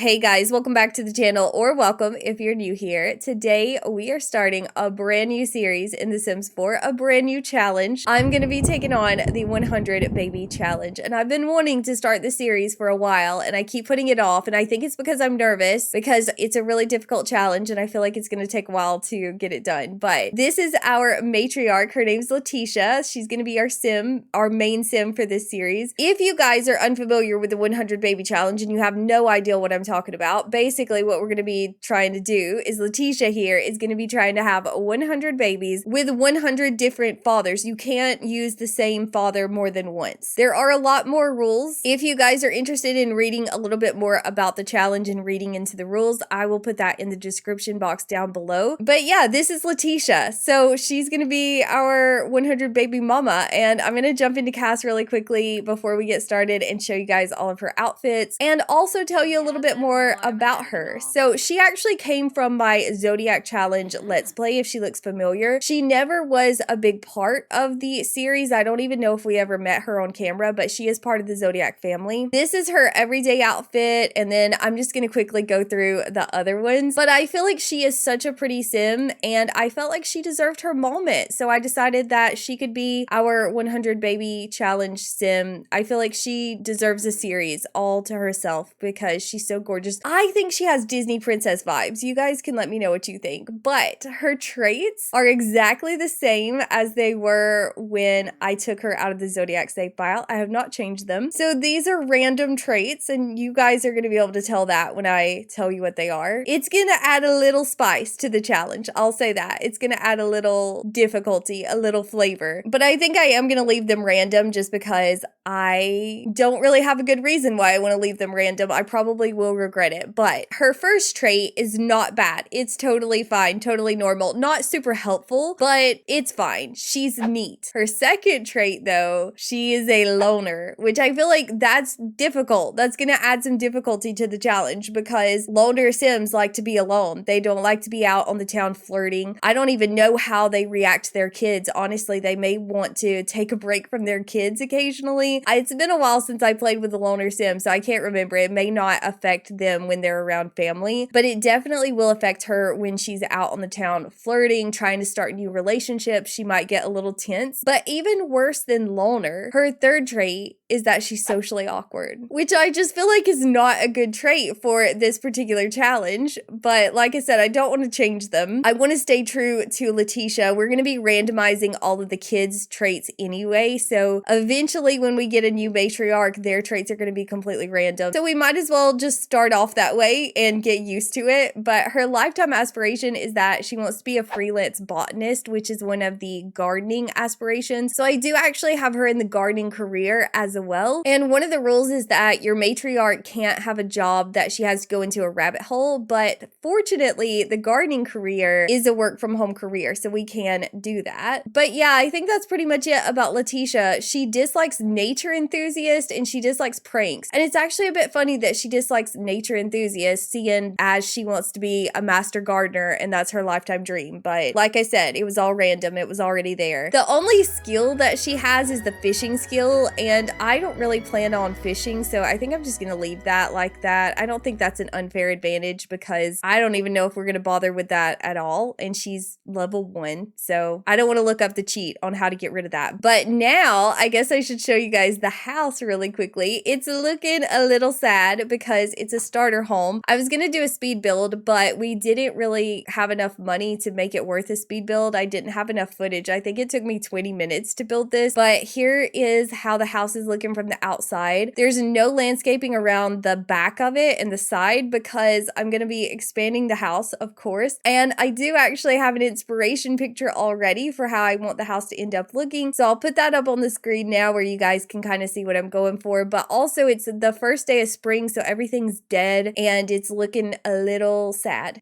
Hey guys, welcome back to the channel, or welcome if you're new here. Today we are starting a brand new series in The Sims 4, a brand new challenge. I'm going to be taking on the 100 baby challenge, and I've been wanting to start this series for a while and I keep putting it off, and I think it's because I'm nervous because it's a really difficult challenge and I feel like it's going to take a while to get it done. But this is our matriarch. Her name's Latisha. She's going to be our sim, our main sim for this series. If you guys are unfamiliar with the 100 baby challenge and you have no idea what I'm talking about, basically what we're going to be trying to do is Latisha here is going to be trying to have 100 babies with 100 different fathers. You can't use the same father more than once. There are a lot more rules. If you guys are interested in reading a little bit more about the challenge and reading into the rules, I will put that in the description box down below. But yeah, this is Latisha. So she's going to be our 100 baby mama, and I'm going to jump into cast really quickly before we get started and show you guys all of her outfits and also tell you a little bit more about her. So she actually came from my Zodiac Challenge Let's Play, if she looks familiar. She never was a big part of the series. I don't even know if we ever met her on camera, but she is part of the Zodiac family. This is her everyday outfit, and then I'm just going to quickly go through the other ones. But I feel like she is such a pretty sim, and I felt like she deserved her moment. So I decided that she could be our 100 baby challenge sim. I feel like she deserves a series all to herself because she's so gorgeous. I think she has Disney princess vibes. You guys can let me know what you think. But her traits are exactly the same as they were when I took her out of the Zodiac save file. I have not changed them. So these are random traits, and you guys are going to be able to tell that when I tell you what they are. It's going to add a little spice to the challenge. I'll say that. It's going to add a little difficulty, a little flavor. But I think I am going to leave them random just because I don't really have a good reason why I want to leave them random. I probably will regret it. But her first trait is not bad. It's totally fine, totally normal. Not super helpful, but it's fine. She's neat. Her second trait, though, she is a loner, which I feel like that's difficult. That's going to add some difficulty to the challenge because loner sims like to be alone. They don't like to be out on the town flirting. I don't even know how they react to their kids. Honestly, they may want to take a break from their kids occasionally. It's been a while since I played with a loner sim, so I can't remember. It may not affect them when they're around family, but it definitely will affect her when she's out on the town flirting, trying to start new relationships. She might get a little tense. But even worse than loner, her third trait is that she's socially awkward, which I just feel like is not a good trait for this particular challenge. But like I said, I don't want to change them. I want to stay true to Latisha. We're going to be randomizing all of the kids' traits anyway, so eventually when we get a new matriarch, their traits are going to be completely random. So we might as well just start off that way and get used to it. But her lifetime aspiration is that she wants to be a freelance botanist, which is one of the gardening aspirations. So I do actually have her in the gardening career as well. And one of the rules is that your matriarch can't have a job that she has to go into a rabbit hole. But fortunately, the gardening career is a work from home career, so we can do that. But yeah, I think that's pretty much it about Latisha. She dislikes nature enthusiast and she dislikes pranks. And it's actually a bit funny that she dislikes nature enthusiast, seeing as she wants to be a master gardener and that's her lifetime dream. But like I said, it was all random. It was already there. The only skill that she has is the fishing skill, and I don't really plan on fishing, so I think I'm just gonna leave that like that. I don't think that's an unfair advantage because I don't even know if we're gonna bother with that at all, and she's level 1, so I don't want to look up the cheat on how to get rid of that. But now I guess I should show you guys the house really quickly. It's looking a little sad because it's a starter home. I was gonna do a speed build, but we didn't really have enough money to make it worth a speed build. I didn't have enough footage. I think it took me 20 minutes to build this, but here is how the house is looking from the outside. There's no landscaping around the back of it and the side because I'm gonna be expanding the house, of course, and I do actually have an inspiration picture already for how I want the house to end up looking, so I'll put that up on the screen now where you guys can kind of see what I'm going for. But also it's the first day of spring, so everything's dead and it's looking a little sad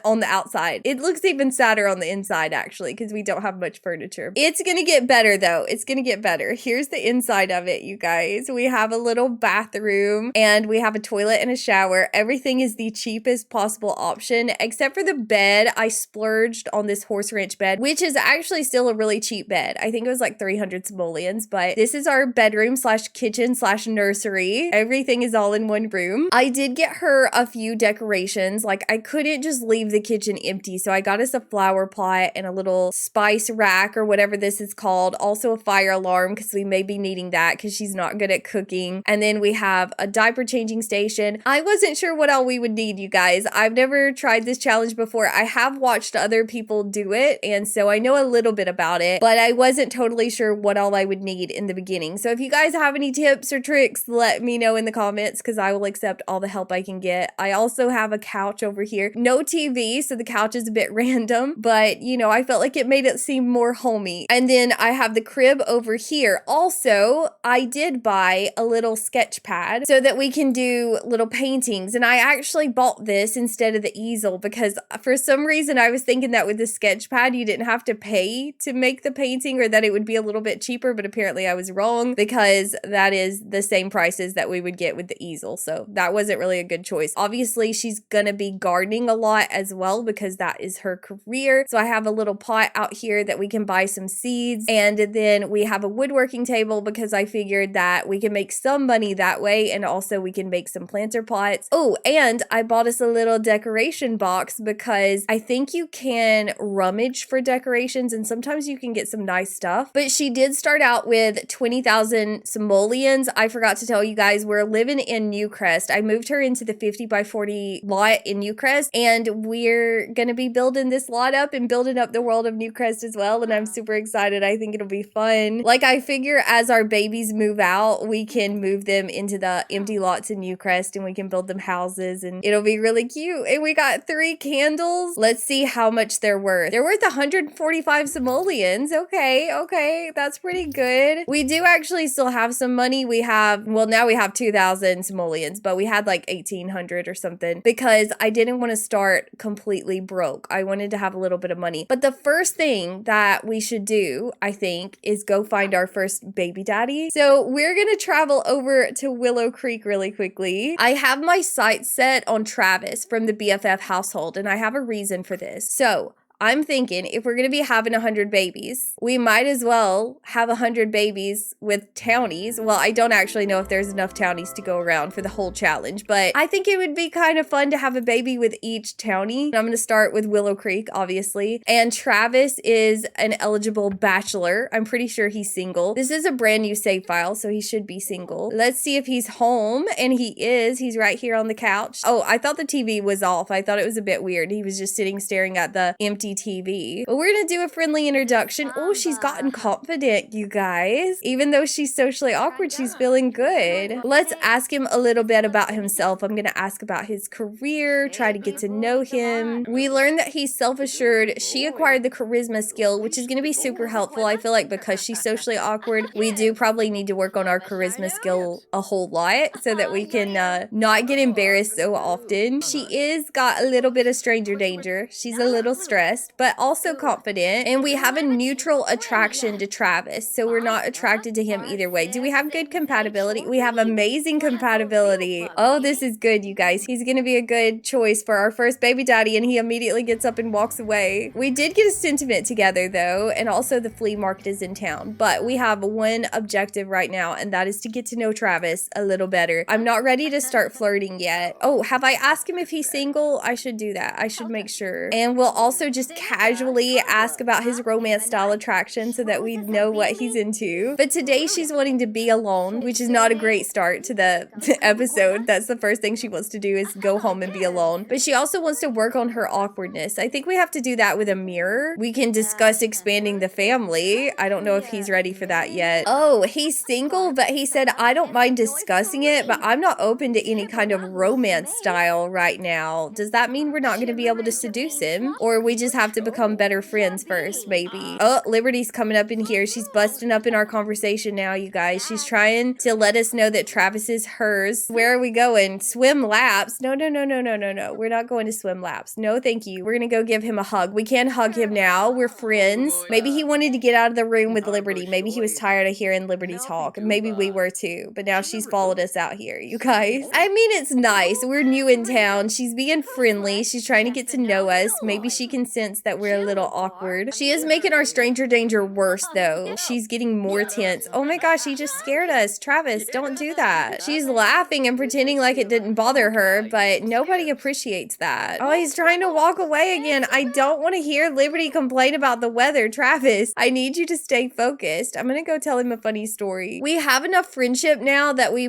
on the outside. It looks even sadder on the inside actually because we don't have much furniture. It's gonna get better though. It's gonna get better. Here's the inside of it, you guys. We have a little bathroom and we have a toilet and a shower. Everything is the cheapest possible option except for the bed. I splurged on this horse ranch bed, which is actually still a really cheap bed. I think it was like 300 simoleons, but this is our bedroom slash kitchen slash nursery. Everything is all in one room. I I did get her a few decorations. Like, I couldn't just leave the kitchen empty, so I got us a flower pot and a little spice rack or whatever this is called. Also a fire alarm, because we may be needing that because she's not good at cooking. And then we have a diaper changing station. I wasn't sure what all we would need, you guys. I've never tried this challenge before. I have watched other people do it, and so I know a little bit about it, but I wasn't totally sure what all I would need in the beginning. So if you guys have any tips or tricks, let me know in the comments, because I will accept all the help I can get. I also have a couch over here. No TV, so the couch is a bit random, but you know, I felt like it made it seem more homey. And then I have the crib over here. Also, I did buy a little sketch pad so that we can do little paintings, and I actually bought this instead of the easel because for some reason I was thinking that with the sketch pad you didn't have to pay to make the painting, or that it would be a little bit cheaper, but apparently I was wrong, because that is the same prices that we would get with the easel. So that wasn't really a good choice. Obviously she's gonna be gardening a lot as well because that is her career. So I have a little pot out here that we can buy some seeds, and then we have a woodworking table because I figured that we can make some money that way, and also we can make some planter pots. Oh, and I bought us a little decoration box because I think you can rummage for decorations and sometimes you can get some nice stuff. But she did start out with 20,000 simoleons. I forgot to tell you guys, we're living in Newcrest. I moved her into the 50 by 40 lot in Newcrest, and we're gonna be building this lot up and building up the world of Newcrest as well, and I'm super excited. I think it'll be fun. Like, I figure as our babies move out, we can move them into the empty lots in Newcrest and we can build them houses, and it'll be really cute. And we got 3 candles. Let's see how much they're worth. They're worth 145 simoleons. Okay, that's pretty good. We do actually still have some money. We have, well, now we have 2,000 simoleons, but we had like 1,800 or something because I didn't want to start completely broke. I wanted to have a little bit of money. But the first thing that we should do, I think, is go find our first baby daddy. So we're gonna travel over to Willow Creek really quickly. I have my sights set on Travis from the BFF household, and I have a reason for this. So I'm thinking if we're going to be having 100 babies, we might as well have 100 babies with townies. Well, I don't actually know if there's enough townies to go around for the whole challenge, but I think it would be kind of fun to have a baby with each townie. I'm going to start with Willow Creek, obviously. And Travis is an eligible bachelor. I'm pretty sure he's single. This is a brand new save file, so he should be single. Let's see if he's home, and he is. He's right here on the couch. Oh, I thought the TV was off. I thought it was a bit weird. He was just sitting staring at the empty TV. But we're gonna do a friendly introduction. Oh, she's gotten confident, you guys. Even though she's socially awkward, she's feeling good. Let's ask him a little bit about himself. I'm gonna ask about his career, try to get to know him. We learned that he's self-assured. She acquired the charisma skill, which is gonna be super helpful. I feel like because she's socially awkward, we do probably need to work on our charisma skill a whole lot so that we can not get embarrassed so often. She is got a little bit of stranger danger. She's a little stressed, but also confident, and we have a neutral attraction to Travis, so we're not attracted to him either way. Do we have good compatibility? We have amazing compatibility. Oh, this is good, you guys. He's gonna be a good choice for our first baby daddy, and he immediately gets up and walks away. We did get a sentiment together though, and also the flea market is in town, but we have one objective right now, and that is to get to know Travis a little better. I'm not ready to start flirting yet. Oh, have I asked him if he's single? I should do that. I should make sure. And we'll also just casually ask about his romance style attraction so that we know what he's into. But today she's wanting to be alone, which is not a great start to the episode. That's the first thing she wants to do, is go home and be alone. But she also wants to work on her awkwardness. I think we have to do that with a mirror. We can discuss expanding the family. I don't know if he's ready for that yet. Oh, he's single, but he said, I don't mind discussing it, but I'm not open to any kind of romance style right now. Does that mean we're not going to be able to seduce him? Or we just have to become better friends first, maybe? Oh, Liberty's coming up in here. She's busting up in our conversation now, you guys. She's trying to let us know that Travis is hers. Where are we going? Swim laps? No. We're not going to swim laps. No, thank you. We're gonna go give him a hug. We can hug him now. We're friends. Maybe he wanted to get out of the room with Liberty. Maybe he was tired of hearing Liberty talk. Maybe we were too. But now she's followed us out here, you guys. I mean, it's nice. We're new in town. She's being friendly. She's trying to get to know us. Maybe she can send sense that we're a little awkward. She is making our stranger danger worse, though. She's getting more tense. Oh my gosh, he just scared us. Travis, don't do that. She's laughing and pretending like it didn't bother her, but nobody appreciates that. Oh, he's trying to walk away again. I don't want to hear Liberty complain about the weather. Travis, I need you to stay focused. I'm gonna go tell him a funny story. We have enough friendship now that we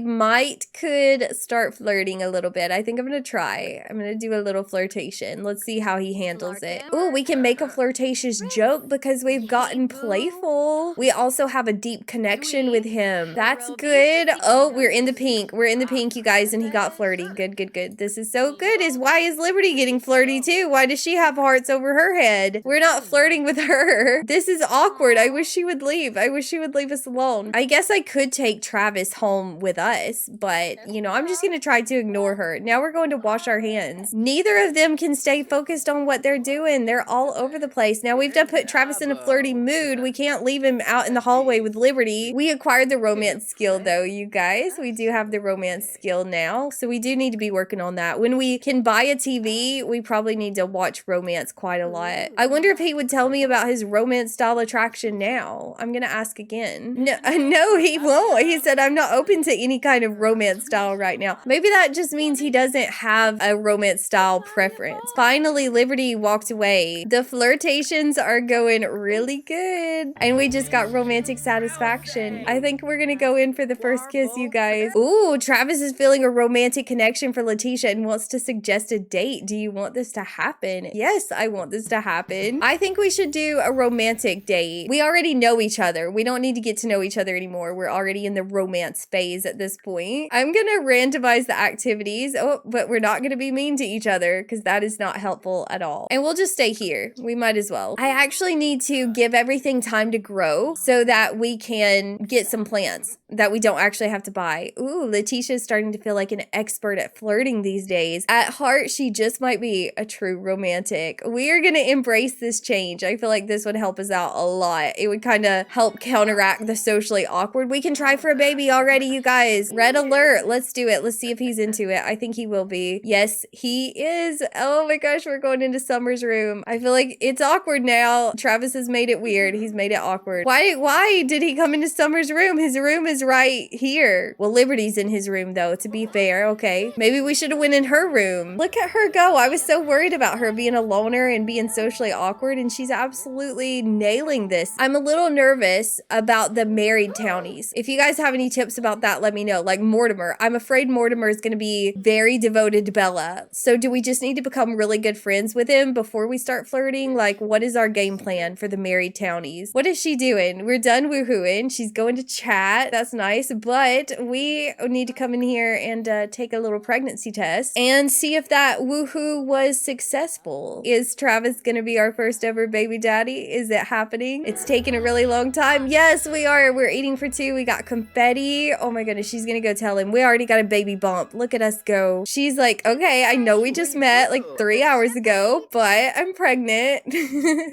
could start flirting a little bit. I think I'm gonna try. I'm gonna do a little flirtation. Let's see how he handles it. Oh, we can make a flirtatious joke because we've gotten playful. We also have a deep connection with him. That's good. Oh, we're in the pink. We're in the pink, you guys, and he got flirty. Good, good, good. This is so good. Why is Liberty getting flirty too? Why does she have hearts over her head? We're not flirting with her. This is awkward. I wish she would leave. I wish she would leave us alone. I guess I could take Travis home with us, but, you know, I'm just gonna try to ignore her. Now we're going to wash our hands. Neither of them can stay focused on what they're doing. They're all over the place. Now we've done put Travis in a flirty mood. We can't leave him out in the hallway with Liberty. We acquired the romance skill though, you guys. We do have the romance skill now, so we do need to be working on that. When we can buy a TV, we probably need to watch romance quite a lot. I wonder if he would tell me about his romance style attraction now. I'm gonna ask again. No, he won't. He said, I'm not open to any kind of romance style right now. Maybe that just means he doesn't have a romance style preference. Finally, Liberty walked away. The flirtations are going really good. And we just got romantic satisfaction. I think we're gonna go in for the first kiss, you guys. Ooh, Travis is feeling a romantic connection for Latisha and wants to suggest a date. Do you want this to happen? Yes, I want this to happen. I think we should do a romantic date. We already know each other. We don't need to get to know each other anymore. We're already in the romance phase at this point. I'm gonna randomize the activities. Oh, but we're not gonna be mean to each other because that is not helpful at all. And we'll just stay here. We might as well. I actually need to give everything time to grow so that we can get some plants that we don't actually have to buy. Ooh, Latisha is starting to feel like an expert at flirting these days. At heart, she just might be a true romantic. We are gonna embrace this change. I feel like this would help us out a lot. It would kind of help counteract the socially awkward. We can try for a baby already, you guys. Red alert. Let's do it. Let's see if he's into it. I think he will be. Yes, he is. Oh my gosh, we're going into Summer's room. I feel like it's awkward now. Travis has made it weird. He's made it awkward. Why did he come into Summer's room? His room is right here. Well, Liberty's in his room though, to be fair. Okay, maybe we should have went in her room. Look at her go. I was so worried about her being a loner and being socially awkward, and she's absolutely nailing this. I'm a little nervous about the married townies. If you guys have any tips about that, let me know. Like Mortimer. I'm afraid Mortimer is going to be very devoted to Bella. So do we just need to become really good friends with him before we start flirting? Like, what is our game plan for the married townies? What is she doing? We're done woohooing. She's going to chat. That's nice. But we need to come in here and take a little pregnancy test and see if that woohoo was successful. Is Travis going to be our first ever baby daddy? Is it happening? It's taken a really long time. Yes, we are. We're eating for two. We got confetti. Oh my goodness. She's going to go tell him. We already got a baby bump. Look at us go. She's like, okay, I know we just met like 3 hours ago, but I'm pregnant.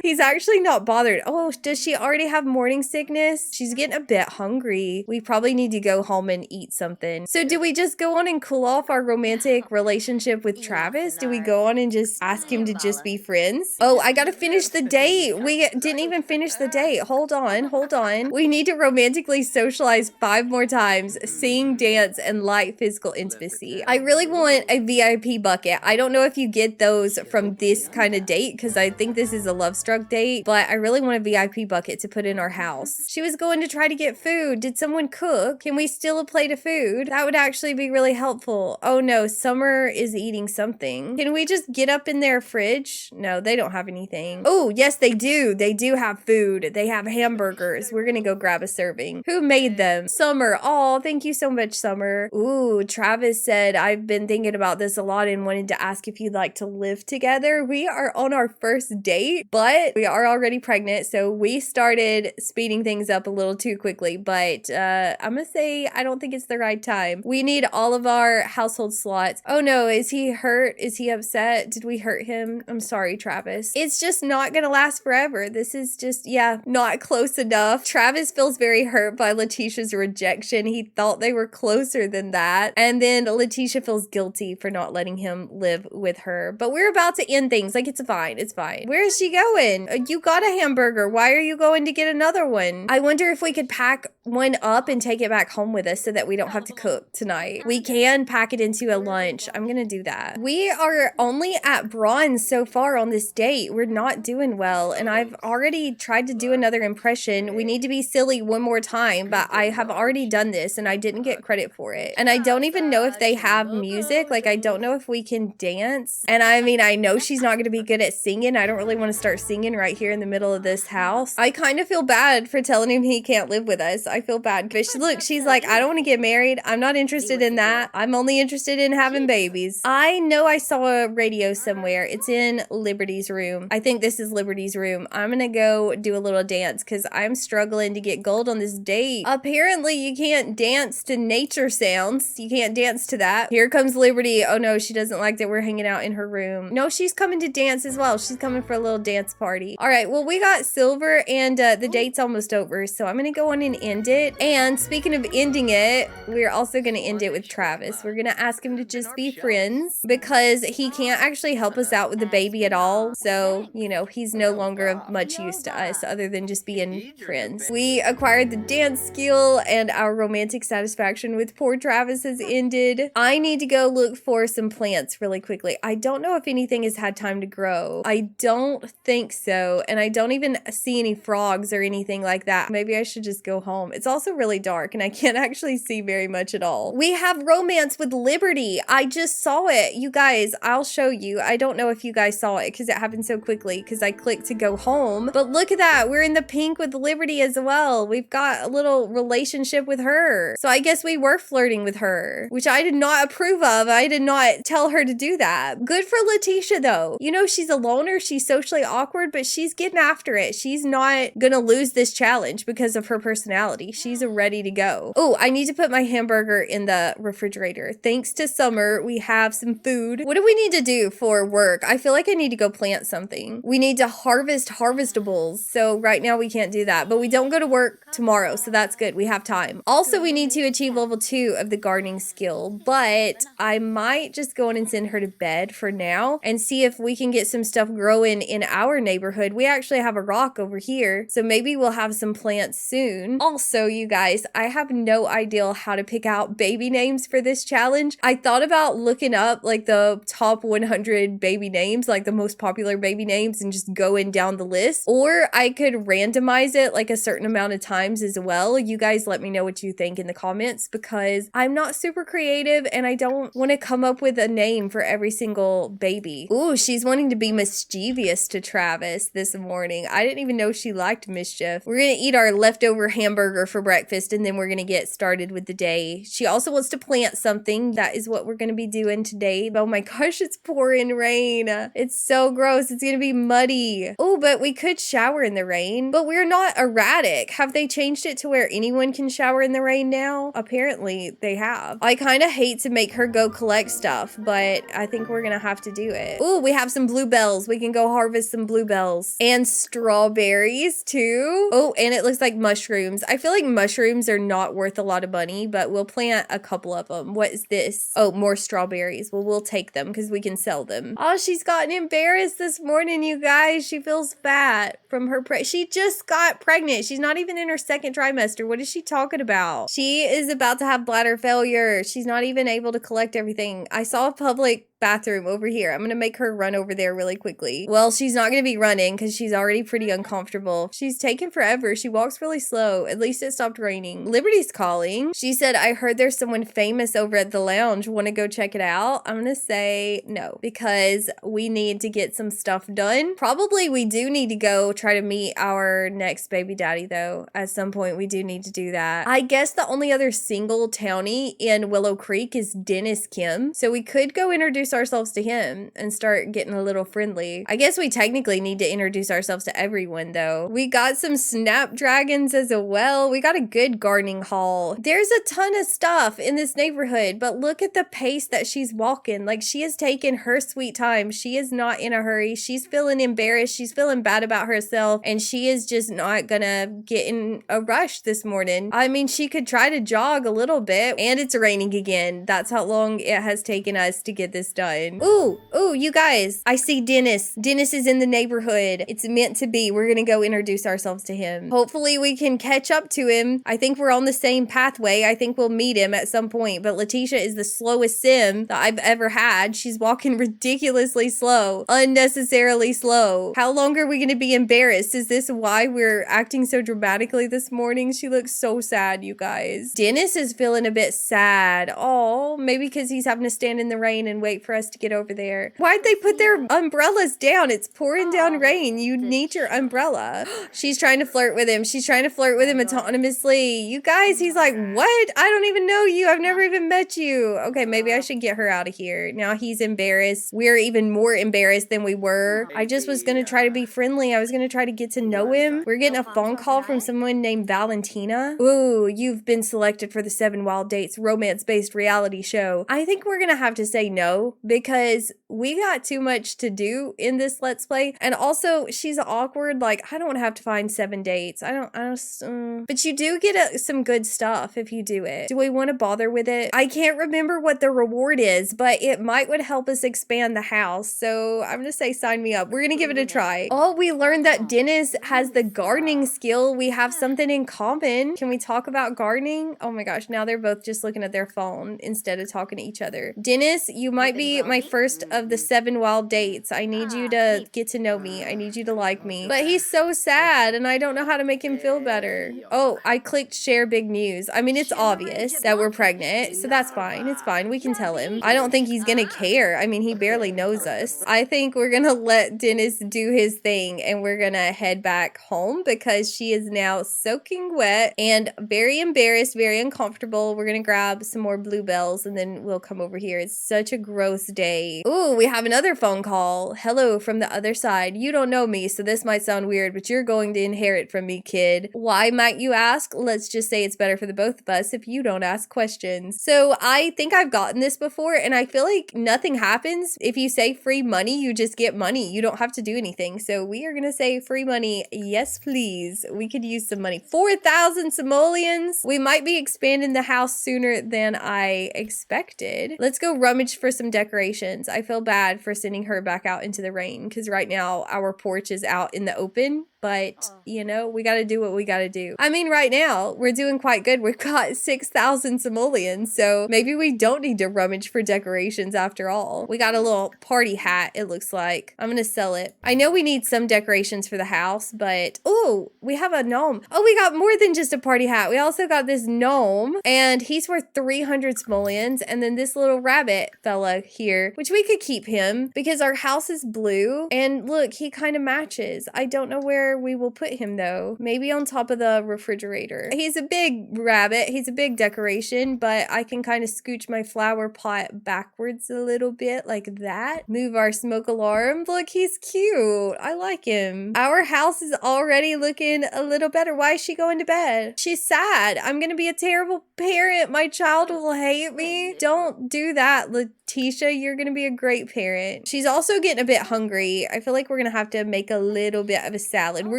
He's actually not bothered. Oh, does she already have morning sickness? She's getting a bit hungry. We probably need to go home and eat something. So do we just go on and cool off our romantic relationship with Travis? Do we go on and just ask him to just be friends? Oh, I gotta finish the date. We didn't even finish the date. Hold on, hold on. We need to romantically socialize 5 more times, sing, dance, and light physical intimacy. I really want a VIP bucket. I don't know if you get those from this kind of date because I think this is a love struck date, but I really want a VIP bucket to put in our house. She was going to try to get food. Did someone cook? Can we steal a plate of food? That would actually be really helpful. Oh no, Summer is eating something. Can we just get up in their fridge? No, they don't have anything. Oh, yes, they do. They do have food. They have hamburgers. We're gonna go grab a serving. Who made them? Summer. Oh, thank you so much, Summer. Ooh, Travis said, I've been thinking about this a lot and wanted to ask if you'd like to live together. We are on our first date, but we are already pregnant, so we started speeding things up a little too quickly, but I'm gonna say I don't think it's the right time. We need all of our household slots. Oh no, is he hurt? Is he upset? Did we hurt him? I'm sorry, Travis. It's just not gonna last forever. This is just, yeah, not close enough. Travis feels very hurt by Latisha's rejection. He thought they were closer than that. And then Latisha feels guilty for not letting him live with her. But we're about to end things. Like, it's fine. fine. It's fine. Where is she going? You got a hamburger. Why are you going to get another one? I wonder if we could pack one up and take it back home with us so that we don't have to cook tonight. We can pack it into a lunch. I'm gonna do that. We are only at bronze so far on this date. We're not doing well, and I've already tried to do another impression. We need to be silly one more time, but I have already done this and I didn't get credit for it. And I don't even know if they have music. Like, I don't know if we can dance. And I mean, I know she's not gonna be good at singing. I don't really want to start singing right here in the middle of this house. I kind of feel bad for telling him he can't live with us. I feel bad. But look, she's like, I don't want to get married. I'm not interested in that. I'm only interested in having babies. I know I saw a radio somewhere. It's in Liberty's room. I think this is Liberty's room. I'm gonna go do a little dance because I'm struggling to get gold on this date. Apparently, you can't dance to nature sounds. You can't dance to that. Here comes Liberty. Oh no, she doesn't like that we're hanging out in her room. No, she's coming to dance as well. She's coming for a little dance party. All right, well, we got silver and the date's almost over, so I'm gonna go on and end it. And speaking of ending it, we're also gonna end it with Travis. We're gonna ask him to just be friends because he can't actually help us out with the baby at all. So, you know, he's no longer of much use to us other than just being friends. We acquired the dance skill and our romantic satisfaction with poor Travis has ended. I need to go look for some plants really quickly. I don't know if anything has had time to grow. I don't think so. And I don't even see any frogs or anything like that. Maybe I should just go home. It's also really dark and I can't actually see very much at all. We have romance with Liberty. I just saw it. You guys, I'll show you. I don't know if you guys saw it because it happened so quickly because I clicked to go home. But look at that. We're in the pink with Liberty as well. We've got a little relationship with her. So I guess we were flirting with her, which I did not approve of. I did not tell her to do that. Good for Latisha though. You know, she's a loner. She's socially awkward, but she's getting after it. She's not gonna lose this challenge because of her personality. She's ready to go. Oh, I need to put my hamburger in the refrigerator. Thanks to Summer, we have some food. What do we need to do for work? I feel like I need to go plant something. We need to harvest harvestables. So right now we can't do that, but we don't go to work tomorrow. So that's good. We have time. Also, we need to achieve level 2 of the gardening skill, but I might just go in and send her to bed for now and see if we can get some stuff growing in our neighborhood. We actually have a rock over here, so maybe we'll have some plants soon. Also, you guys, I have no idea how to pick out baby names for this challenge. I thought about looking up like the top 100 baby names, like the most popular baby names, and just going down the list, or I could randomize it like a certain amount of times as well. You guys let me know what you think in the comments because I'm not super creative and I don't want to come up with a name for every single baby. Ooh, she's wanting to be mischievous to Travis this morning. I didn't even know she liked mischief. We're gonna eat our leftover hamburger for breakfast and then we're gonna get started with the day. She also wants to plant something. That is what we're gonna be doing today. Oh my gosh, it's pouring rain. It's so gross. It's gonna be muddy. Oh, but we could shower in the rain, but we're not erratic. Have they changed it to where anyone can shower in the rain now? Apparently they have. I kind of hate to make her go collect stuff, but I think we're gonna have to do it. Oh, we have some bluebells. We can go harvest some bluebells and strawberries too. Oh, and it looks like mushrooms. I feel like mushrooms are not worth a lot of money, but we'll plant a couple of them. What is this? Oh, more strawberries. Well, we'll take them because we can sell them. Oh, she's gotten embarrassed this morning, you guys. She feels fat from her she just got pregnant. She's not even in her second trimester. What is she talking about? She is about to have bladder failure. She's not even able to collect everything. I saw a public bathroom over here. I'm gonna make her run over there really quickly. Well, she's not gonna be running because she's already pretty uncomfortable. She's taking forever. She walks really slow. At least it stopped raining. Liberty's calling. She said, I heard there's someone famous over at the lounge. Want to go check it out? I'm gonna say no because we need to get some stuff done. Probably we do need to go try to meet our next baby daddy though. At some point we do need to do that. I guess the only other single townie in Willow Creek is Dennis Kim. So we could go introduce ourselves to him and start getting a little friendly. I guess we technically need to introduce ourselves to everyone though. We got some snapdragons as well. We got a good gardening haul. There's a ton of stuff in this neighborhood, but look at the pace that she's walking. Like she has taken her sweet time. She is not in a hurry. She's feeling embarrassed. She's feeling bad about herself and she is just not gonna get in a rush this morning. I mean, she could try to jog a little bit and it's raining again. That's how long it has taken us to get this done. done. Ooh, you guys, I see Dennis. Dennis is in the neighborhood. It's meant to be. We're gonna go introduce ourselves to him. Hopefully we can catch up to him. I think we're on the same pathway. I think we'll meet him at some point, but Latisha is the slowest sim that I've ever had. She's walking ridiculously slow, unnecessarily slow. How long are we gonna be embarrassed? Is this why we're acting so dramatically this morning? She looks so sad, you guys. Dennis is feeling a bit sad. Oh, maybe because he's having to stand in the rain and wait for us to get over there. Why'd they put their umbrellas down? It's pouring down rain. You need your umbrella. She's trying to flirt with him. She's trying to flirt with him autonomously. You guys, he's like, what? I don't even know you. I've never even met you. Okay, maybe I should get her out of here. Now he's embarrassed. We're even more embarrassed than we were. I just was going to try to be friendly. I was going to try to get to know him. We're getting a phone call from someone named Valentina. Ooh, you've been selected for the 7 Wild Dates romance-based reality show. I think we're going to have to say no because we got too much to do in this Let's Play. And also, she's awkward. Like, I don't have to find 7 dates. But you do get some good stuff if you do it. Do we want to bother with it? I can't remember what the reward is, but it would help us expand the house. So I'm going to say sign me up. We're going to give it a try. Oh, we learned that Dennis has the gardening skill. We have something in common. Can we talk about gardening? Oh my gosh, now they're both just looking at their phone instead of talking to each other. Dennis, you might be my first of the 7 wild dates. I need you to get to know me. I need you to like me. But he's so sad and I don't know how to make him feel better. Oh, I clicked share big news. I mean, it's obvious that we're pregnant, so that's fine. It's fine. We can tell him. I don't think he's gonna care. I mean, he barely knows us. I think we're gonna let Dennis do his thing and we're gonna head back home because she is now soaking wet and very embarrassed, very uncomfortable. We're gonna grab some more bluebells and then we'll come over here. It's such a gross day. Ooh, we have another phone call. Hello from the other side. You don't know me, so this might sound weird, but you're going to inherit from me, kid. Why might you ask? Let's just say it's better for the both of us if you don't ask questions. So I think I've gotten this before and I feel like nothing happens. If you say free money, you just get money. You don't have to do anything. So we are gonna say free money. Yes, please. We could use some money. 4,000 simoleons. We might be expanding the house sooner than I expected. Let's go rummage for some decorations. I feel bad for sending her back out into the rain because right now our porch is out in the open. But, you know, we got to do what we got to do. I mean, right now, we're doing quite good. We've got 6,000 simoleons, so maybe we don't need to rummage for decorations after all. We got a little party hat, it looks like. I'm going to sell it. I know we need some decorations for the house, but... Oh, we have a gnome. Oh, we got more than just a party hat. We also got this gnome, and he's worth 300 simoleons. And then this little rabbit fella here, which we could keep him because our house is blue. And look, he kind of matches. I don't know where we will put him though. Maybe on top of the refrigerator. He's a big rabbit. He's a big decoration, but I can kind of scooch my flower pot backwards a little bit like that. Move our smoke alarm. Look, he's cute. I like him. Our house is already looking a little better. Why is she going to bed? She's sad. I'm gonna be a terrible parent. My child will hate me. Don't do that, Latisha. You're gonna be a great parent. She's also getting a bit hungry. I feel like we're gonna have to make a little bit of a salad. We're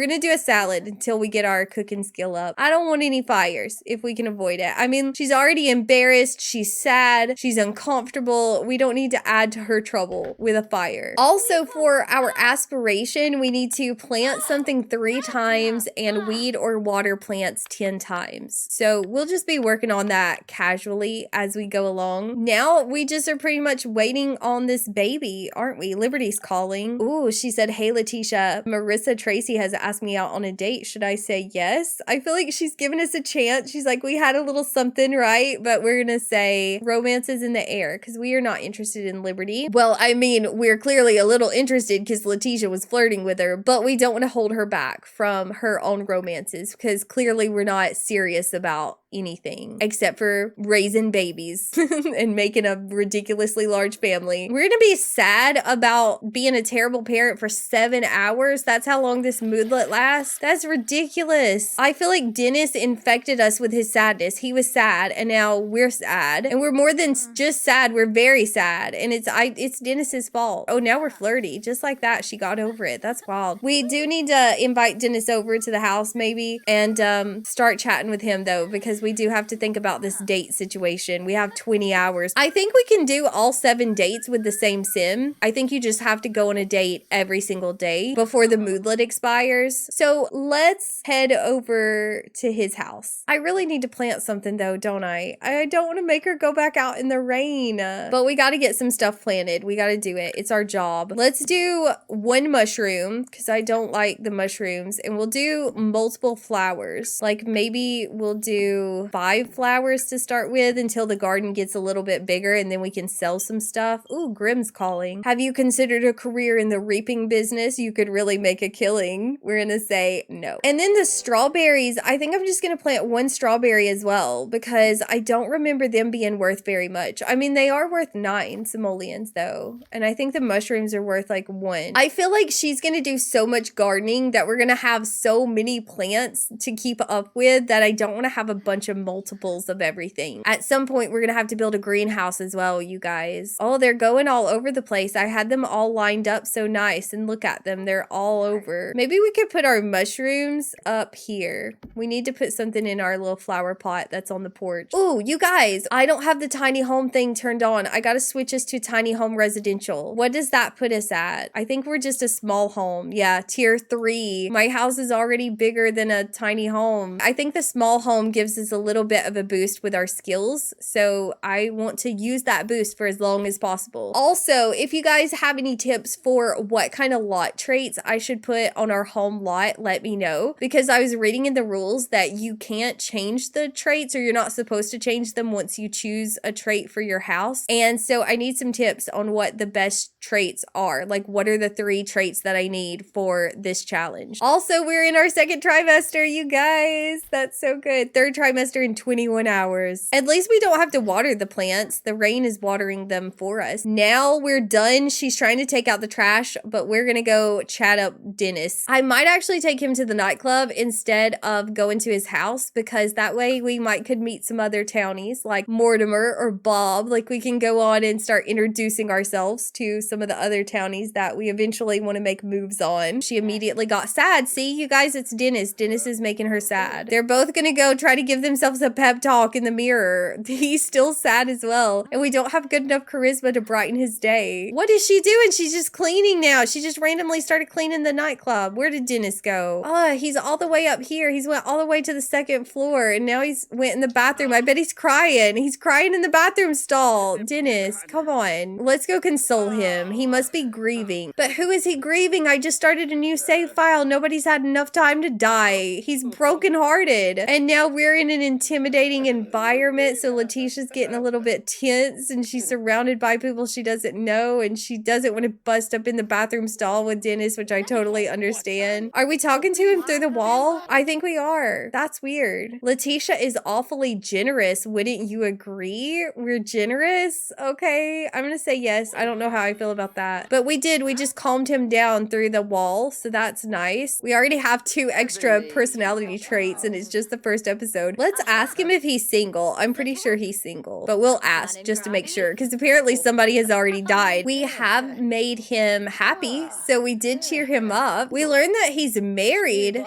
gonna do a salad until we get our cooking skill up. I don't want any fires if we can avoid it. I mean, she's already embarrassed. She's sad. She's uncomfortable. We don't need to add to her trouble with a fire. Also, for our aspiration, we need to plant something 3 times and weed or water plants 10 times. So we'll just be working on that casually as we go along. Now we just are pretty much waiting on this baby, aren't we? Liberty's calling. Ooh, she said, hey Latisha, Marissa Tracy has asked me out on a date. Should I say yes? I feel like she's giving us a chance. She's like, we had a little something, right? But we're gonna say romance is in the air because we are not interested in Liberty. Well, I mean, we're clearly a little interested because Latisha was flirting with her, but we don't want to hold her back from her own romances because clearly we're not serious about anything except for raising babies and making a ridiculously large family. We're gonna be sad about being a terrible parent for 7 hours. That's how long this moodlet lasts. That's ridiculous. I feel like Dennis infected us with his sadness. He was sad and now we're sad, and we're more than just sad. We're very sad, and it's Dennis's fault. Oh, now we're flirty. Just like that, she got over it. That's wild. We do need to invite Dennis over to the house maybe and start chatting with him though, because we do have to think about this date situation. We have 20 hours. I think we can do all 7 dates with the same sim. I think you just have to go on a date every single day before the moodlet expires. So let's head over to his house. I really need to plant something though, don't I? I don't want to make her go back out in the rain. But we got to get some stuff planted. We got to do it. It's our job. Let's do 1 mushroom because I don't like the mushrooms, and we'll do multiple flowers. Like maybe we'll do 5 flowers to start with until the garden gets a little bit bigger, and then we can sell some stuff. Ooh, Grimm's calling. Have you considered a career in the reaping business? You could really make a killing. We're gonna say no. And then the strawberries, I think I'm just gonna plant 1 strawberry as well because I don't remember them being worth very much. I mean, they are worth 9 simoleons though, and I think the mushrooms are worth like 1. I feel like she's gonna do so much gardening that we're gonna have so many plants to keep up with that I don't want to have a bunch of multiples of everything. At some point, we're gonna have to build a greenhouse as well, you guys. Oh, they're going all over the place. I had them all lined up so nice, and look at them. They're all over. Maybe we could put our mushrooms up here. We need to put something in our little flower pot that's on the porch. Ooh, you guys, I don't have the tiny home thing turned on. I gotta switch us to tiny home residential. What does that put us at? I think we're just a small home. Yeah, tier 3. My house is already bigger than a tiny home. I think the small home gives us a little bit of a boost with our skills, so I want to use that boost for as long as possible. Also, if you guys have any tips for what kind of lot traits I should put on our home lot, let me know, because I was reading in the rules that you can't change the traits, or you're not supposed to change them once you choose a trait for your house. And so I need some tips on what the best traits are. Like, what are the 3 traits that I need for this challenge? Also, we're in our 2nd trimester, you guys. That's so good. 3rd trimester in 21 hours. At least we don't have to water the plants. The rain is watering them for us. Now we're done. She's trying to take out the trash, but we're gonna go chat up Dennis. I might actually take him to the nightclub instead of going to his house, because that way we could meet some other townies like Mortimer or Bob. Like, we can go on and start introducing ourselves to some of the other townies that we eventually want to make moves on. She immediately got sad. See, you guys, it's Dennis. Dennis is making her sad. They're both gonna go try to give themselves a pep talk in the mirror. He's still sad as well, and we don't have good enough charisma to brighten his day. What is she doing? She's just cleaning now. She just randomly started cleaning the nightclub. Where did Dennis go? Oh, he's all the way up here. He's went all the way to the 2nd floor, and now he's went in the bathroom. I bet he's crying. He's crying in the bathroom stall. Dennis, come on. Let's go console him. He must be grieving. But who is he grieving? I just started a new save file. Nobody's had enough time to die. He's brokenhearted. And now we're in an intimidating environment, so Latisha's getting a little bit tense, and she's surrounded by people she doesn't know, and she doesn't want to bust up in the bathroom stall with Dennis, which I totally understand. Are we talking to him through the wall? I think we are. That's weird. Latisha is awfully generous. Wouldn't you agree? We're generous? Okay, I'm gonna say yes. I don't know how I feel about that. But we just calmed him down through the wall, so that's nice. We already have 2 extra personality traits, and it's just the 1st episode. Let's ask him if he's single. I'm pretty sure he's single, but we'll ask just to make sure, because apparently somebody has already died. We have made him happy, so we did cheer him up. We learned that he's married.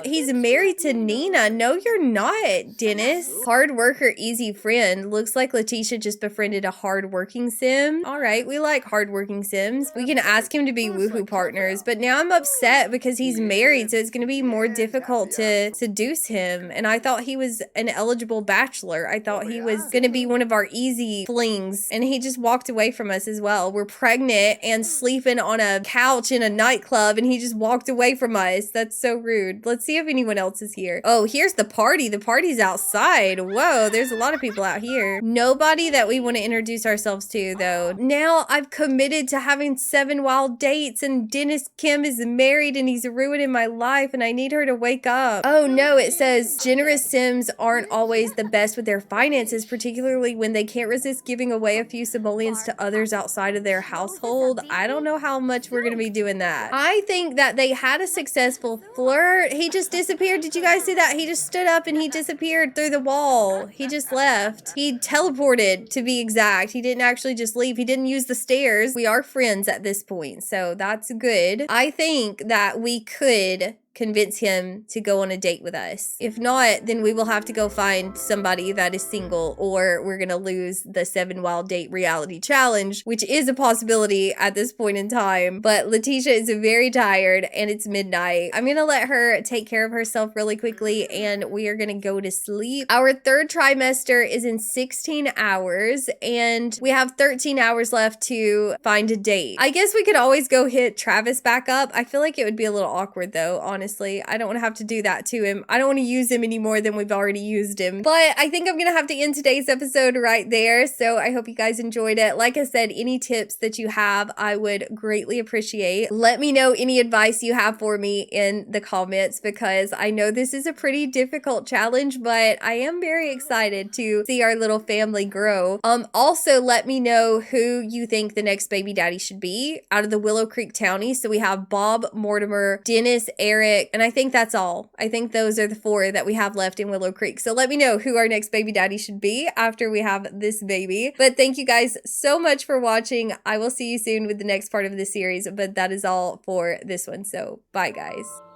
He's married to Nina. No, you're not, Dennis. Hard worker, easy friend. Looks like Latisha just befriended a hard-working sim. All right, we like hard-working sims. We can ask him to be woohoo partners, but now I'm upset because he's married, so it's going to be more difficult to seduce him. And I thought he was an eligible bachelor. I thought he was going to be one of our easy flings, and he just walked away from us as well. We're pregnant and sleeping on a couch in a nightclub, and he just walked away from us. That's so rude. Let's see if anyone else is here. Oh, here's the party. The party's outside. Whoa, there's a lot of people out here. Nobody that we want to introduce ourselves to, though. Now I've committed to having 7 wild dates, and Dennis Kim is married, and he's ruining my life, and I need her to wake up. Oh no, it says generous sims aren't always the best with their finances, particularly when they can't resist giving away a few simoleons to others outside of their household. I don't know how much we're gonna be doing that. I think that they had a successful flirt. He just disappeared. Did you guys see that? He just stood up and he disappeared through the wall. He just left. He teleported, to be exact. He didn't actually just leave. He didn't use the stairs. We are friends at this point, so that's good. I think that we could convince him to go on a date with us. If not, then we will have to go find somebody that is single, or we're gonna lose the 7 Wild Date reality challenge, which is a possibility at this point in time. But Latisha is very tired and it's midnight. I'm gonna let her take care of herself really quickly and we are gonna go to sleep. Our third trimester is in 16 hours and we have 13 hours left to find a date. I guess we could always go hit Travis back up. I feel like it would be a little awkward though, honestly. I don't want to have to do that to him. I don't want to use him any more than we've already used him. But I think I'm going to have to end today's episode right there. So I hope you guys enjoyed it. Like I said, any tips that you have, I would greatly appreciate. Let me know any advice you have for me in the comments because I know this is a pretty difficult challenge, but I am very excited to see our little family grow. Also, let me know who you think the next baby daddy should be out of the Willow Creek Townie. So we have Bob, Mortimer, Dennis, Eric, and I think that's all. I think those are the 4 that we have left in Willow Creek. So let me know who our next baby daddy should be after we have this baby. But thank you guys so much for watching. I will see you soon with the next part of the series, but that is all for this one. So bye guys.